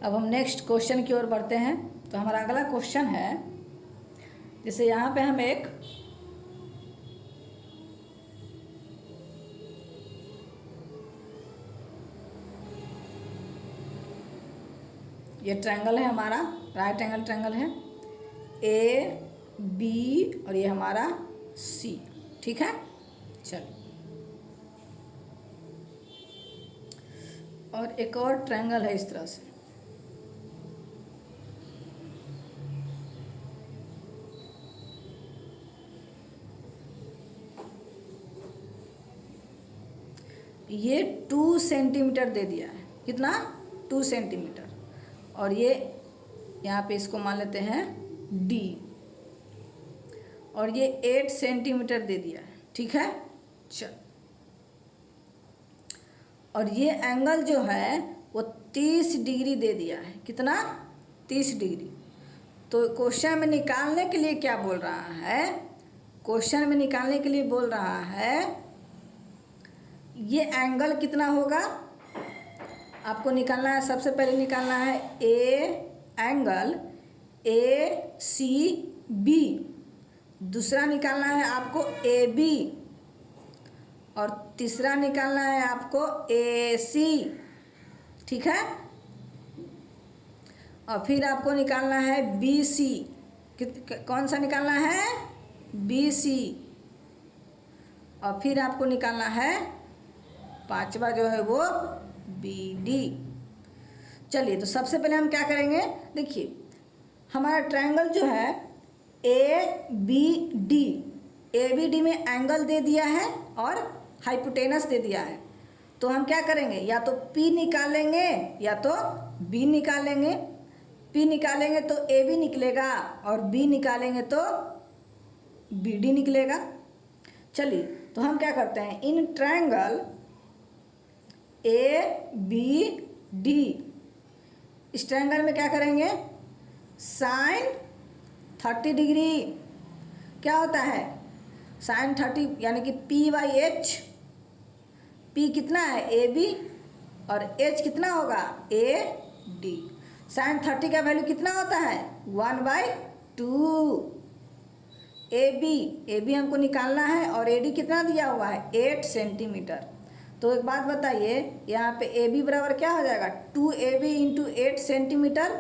अब हम next question की ओर बढ़ते हैं। तो हमारा अगला क्वेश्चन है, जैसे यहाँ पे हम एक ये ट्रायंगल है हमारा, राइट एंगल ट्रायंगल है ए बी और ये हमारा सी, ठीक है। चलो, और एक और ट्रायंगल है इस तरह से, ये 2 सेंटीमीटर दे दिया है। कितना? 2 सेंटीमीटर। और ये यहाँ पे इसको मान लेते हैं डी, और ये 8 सेंटीमीटर दे दिया है, ठीक है। चल, और ये एंगल जो है वो 30 डिग्री दे दिया है। कितना? 30 डिग्री। तो क्वेश्चन में निकालने के लिए क्या बोल रहा है? क्वेश्चन में निकालने के लिए बोल रहा है ये एंगल कितना होगा आपको निकालना है। सबसे पहले निकालना है एंगल ए सी बी, दूसरा निकालना है आपको ए बी, और तीसरा निकालना है आपको ए सी, ठीक है। और फिर आपको निकालना है बी सी। कौन सा निकालना है? B C. और फिर आपको निकालना है पांचवा जो है वो बी डी। चलिए, तो सबसे पहले हम क्या करेंगे, देखिए हमारा ट्रायंगल जो है A B D, A B D में एंगल दे दिया है और हाइपोटेनस दे दिया है। तो हम क्या करेंगे, या तो P निकालेंगे या तो B निकालेंगे। P निकालेंगे तो AB निकलेगा और B निकालेंगे तो BD निकलेगा। चलिए, तो हम क्या करते हैं, इन ट्रायंगल ABD, इस ट्रायंगल में क्या करेंगे, साइन 30 डिग्री। क्या होता है साइन 30, यानी कि P/H। P कितना है? AB, और H कितना होगा? AD। साइन 30 का वैल्यू कितना होता है? 1/2। AB हमको निकालना है, और AD कितना दिया हुआ है? 8 सेंटीमीटर। तो एक बात बताइए, यहाँ पे AB बराबर क्या हो जाएगा? 2AB into 8 centimetre.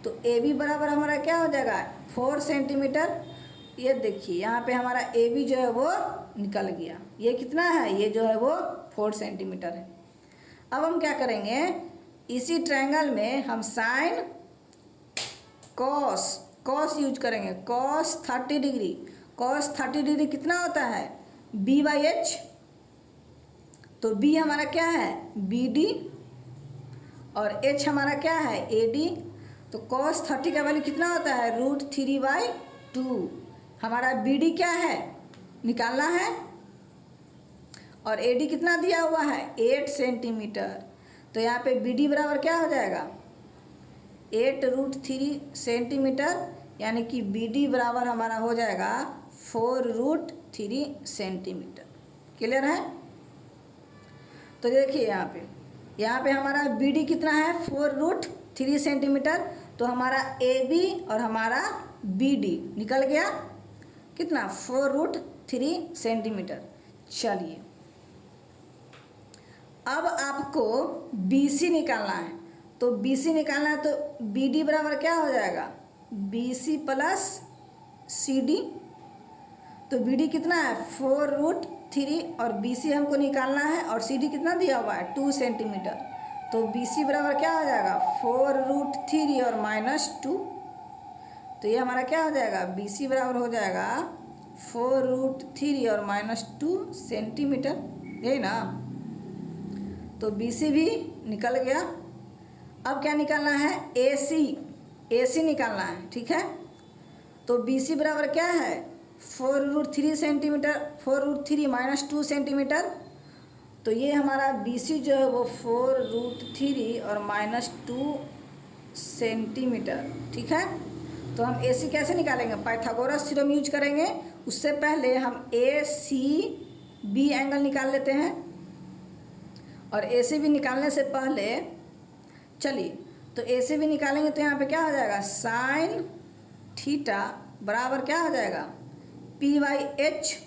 तो AB बराबर हमारा क्या हो जाएगा? 4 सेंटीमीटर। ये देखिए यहाँ पे हमारा AB जो है वो निकल गया। ये कितना है? ये जो है वो 4 सेंटीमीटर है। अब हम क्या करेंगे, इसी ट्रायंगल में हम साइन कॉस यूज करेंगे। कॉस 30 डिग्री, कॉस 30 डिग्री कितना होता है? B/H। तो B हमारा क्या है? BD, और H हमारा क्या है? AD। तो cos 30 का वैल्यू कितना होता है? √3/2। हमारा BD क्या है? निकालना है, और AD कितना दिया हुआ है? 8 सेंटीमीटर। तो यहाँ पे BD बराबर क्या हो जाएगा? 8√3 सेंटीमीटर, यानी कि BD बराबर हमारा हो जाएगा 4√3 सेंटीमीटर। क्लियर है? तो देखिए यहाँ पे हमारा BD कितना है? 4√3 सेंटीमीटर। तो हमारा AB और हमारा BD निकल गया कितना? 4√3 सेंटीमीटर। चलिए, अब आपको BC निकालना है। तो BC निकालना है तो BD बराबर क्या हो जाएगा? BC plus CD। तो BD कितना है? 4√3, और BC हमको निकालना है, और CD कितना दिया हुआ है? 2 सेंटीमीटर। तो BC बराबर क्या हो जाएगा? 4√3 और -2। तो ये हमारा क्या हो जाएगा? BC बराबर हो जाएगा 4√3 और -2 सेंटीमीटर, यही ना। तो BC भी निकल गया। अब क्या निकालना है? AC निकालना है, ठीक है। तो BC बराबर क्या है? 4√3 सेंटीमीटर, 4√3 -2 सेंटीमीटर। तो ये हमारा BC जो है वो 4√3 और -2 सेंटीमीटर, ठीक है। तो हम AC कैसे निकालेंगे? पाइथागोरस थ्योरम यूज करेंगे। उससे पहले हम ACB एंगल निकाल लेते हैं, और ACB निकालने से पहले चलिए, तो तो ए से भी निकालेंगे तो यहाँ पे क्या हो जाएगा, साइन थीटा बराबर क्या हो जाएगा, पी बाई एच,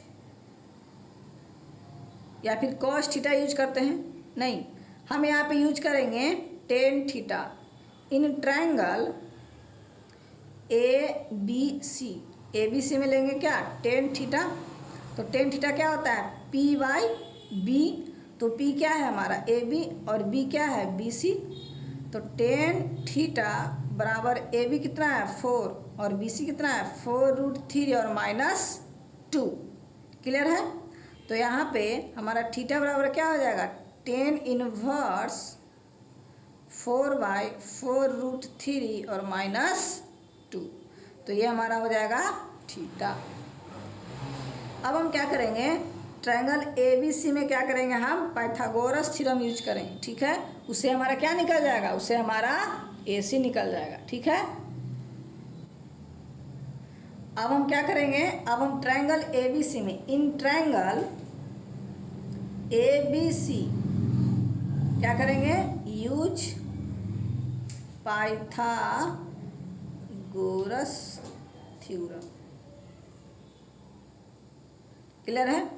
या फिर कॉस थीटा यूज करते हैं, नहीं हम यहाँ पे यूज करेंगे tan theta in triangle A B C. A B C में लेंगे क्या, टेन थीटा, तो टेन थीटा क्या होता है, पी बाई बी, तो पी क्या है हमारा ए बी और बी क्या है बी सी, तो टेन थीटा बराबर ए बी कितना है 4 और बी सी कितना है 4√3 और -2। क्लियर है। तो यहाँ पे हमारा थीटा बराबर क्या हो जाएगा, टेन इनवर्स 4/4√3 और -2, तो ये हमारा हो जाएगा थीटा। अब हम क्या करेंगे, ट्रायंगल ए बी सी में क्या करेंगे, हम पाइथागोरस थ्योरम यूज करेंगे, ठीक है। उससे हमारा क्या निकल जाएगा, उससे हमारा ए सी निकल जाएगा, ठीक है। अब हम क्या करेंगे, अब हम ट्रायंगल ए बी सी में, इन ट्रायंगल ए बी सी क्या करेंगे, यूज पाइथागोरस थ्योरम। क्लियर है।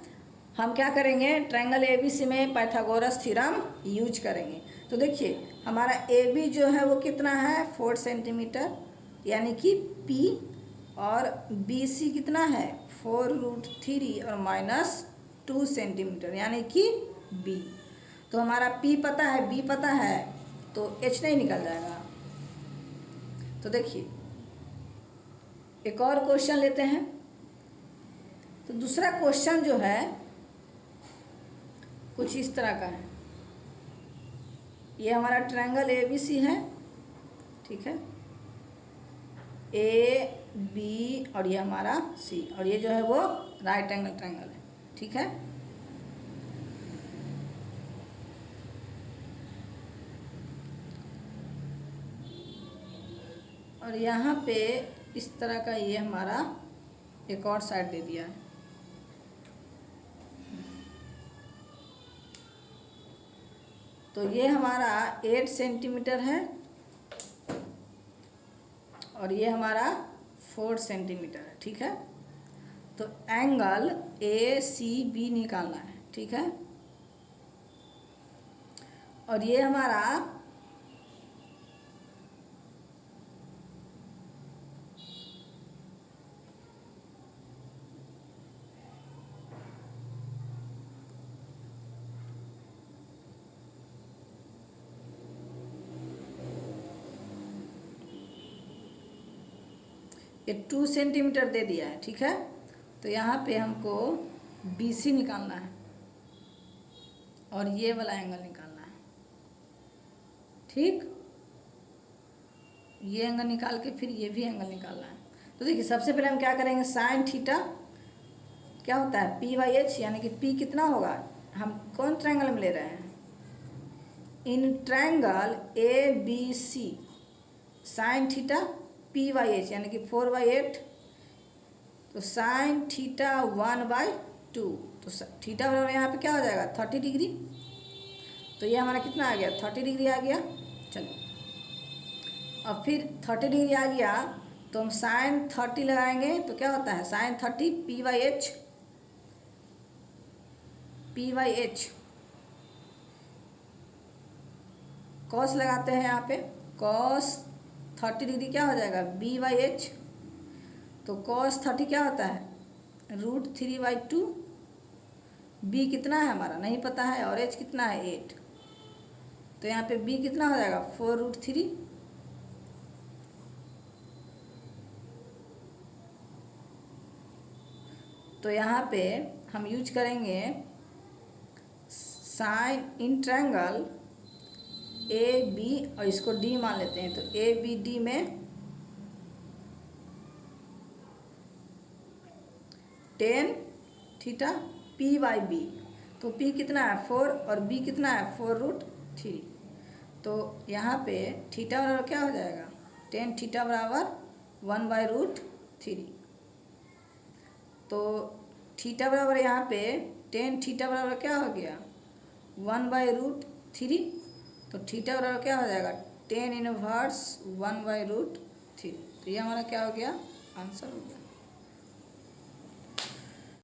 हम क्या करेंगे, ट्रायंगल ए बी सी में पाइथागोरस थ्योरम यूज करेंगे। तो देखिए हमारा ए बी जो है वो कितना है 4 सेंटीमीटर यानी कि P, और बी सी कितना है 4√3 और -2 सेंटीमीटर यानी कि B। तो हमारा P पता है, B पता है, तो H नहीं निकल जाएगा। तो देखिए एक और क्वेश्चन लेते हैं। तो दूसरा क्वेश्चन जो है कुछ इस तरह का है। ये हमारा ट्रायंगल ए बी सी है, ठीक है, ए बी और ये हमारा सी, और ये जो है वो राइट एंगल ट्रायंगल है, ठीक है। और यहाँ पे इस तरह का ये हमारा एक और साइड दे दिया है। तो ये हमारा 8 सेंटीमीटर है और ये हमारा 4 सेंटीमीटर है, ठीक है। तो एंगल ए सी बी निकालना है, ठीक है। और ये हमारा ये 2 सेंटीमीटर दे दिया है, ठीक है। तो यहाँ पे हमको बी सी निकालना है और ये वाला एंगल निकालना है, ठीक। ये एंगल निकाल के फिर ये भी एंगल निकालना है। तो देखिए सबसे पहले हम क्या करेंगे, साइन थीटा क्या होता है पी बाई एच, यानी कि पी कितना होगा, हम कौन ट्रायंगल में ले रहे हैं, in triangle A B C, sine theta P by H यानी कि 4/8, तो साइन थीटा 1/2, तो थीटा बराबर यहाँ पे क्या हो जाएगा 30 डिग्री। तो ये हमारा कितना आ गया 30 डिग्री आ गया। चलो अब फिर 30 डिग्री आ गया तो हम साइन 30 लगाएंगे तो क्या होता है sine 30 P by H, cos लगाते हैं यहाँ पे, कॉस 30 डिग्री क्या हो जाएगा B/H, तो कॉस 30 क्या होता है √3/2, B कितना है हमारा नहीं पता है और H कितना है 8, तो यहाँ पे B कितना हो जाएगा 4√3, तो यहाँ पे हम यूज करेंगे sine in triangle A B और इसको डी मान लेते हैं, तो ए बी डी में tan theta P by B, तो पी कितना है 4 और बी कितना है 4√3, तो यहाँ पे थीटा बराबर क्या हो जाएगा टेन थीटा बराबर 1/√3, तो थीटा बराबर यहाँ पे टेन थीटा बराबर क्या हो गया 1/√3, तो थीटा बराबर क्या हो जाएगा tan इनवर्स 1/√3। तो ये हमारा क्या हो गया, आंसर हो गया।